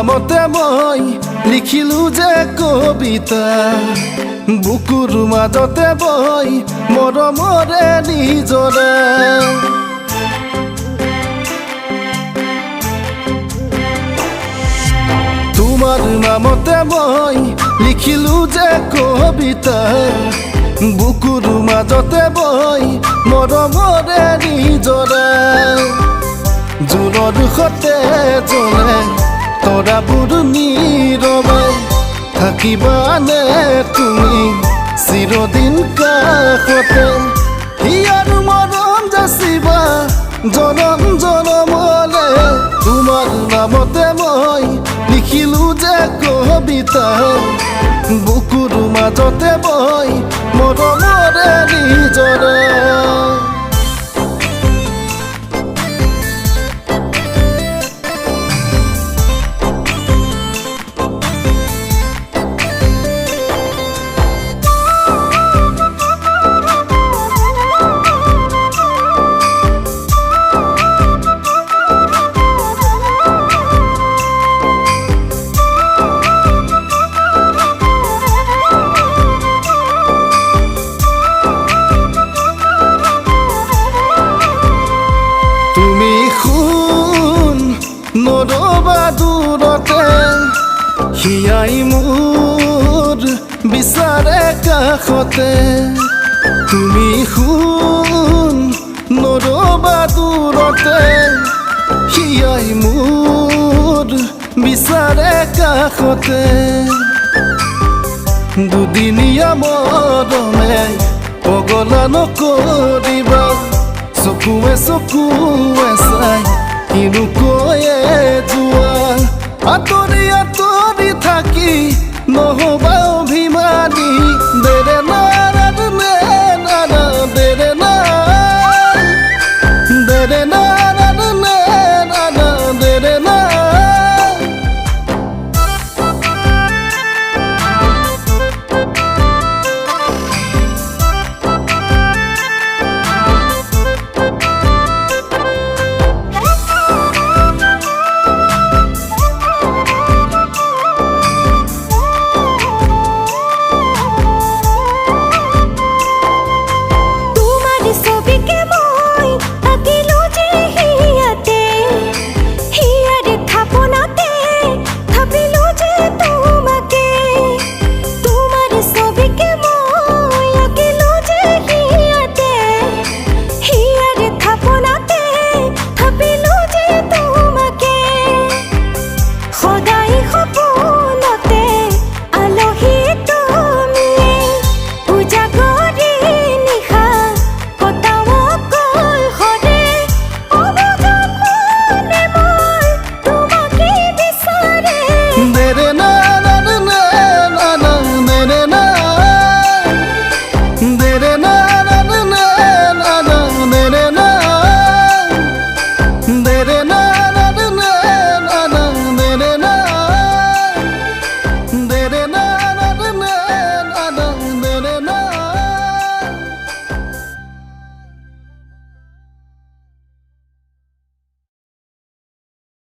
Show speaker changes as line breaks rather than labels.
নামতে মই লিখিলো যে কবিতা বুকুৰ মাজতে বৈ মৰমৰে নিজৰা তোমাৰ নামতে মই লিখিলো যে কবিতা বুকুৰ মাজতে বৈ মৰমৰে নিজৰা জোৰৰ সতে জলে তৰাবোৰ নীৰৱে থাকিবানে তুমি চিৰদিন কাষতে হিয়াৰ মৰম যাচিবা জনম জনমলে তোমাৰ নামতে মই লিখিলো যে কবিতা বুকুৰ মাজতে বৈ মৰমৰে নিজৰা নৰবা দূৰতে হিয়াই মোৰ বিচাৰে কাষতে তুমি শুন নৰবা দূৰতে হিয়াই মোৰ বিচাৰে কাষতে দুদিনীয়া মৰমে পগলা নকৰিবা চকুৱে চকুৱে চাই কিনো কৈয়ে যোৱা আঁতৰি আঁতৰি থাকি নহবা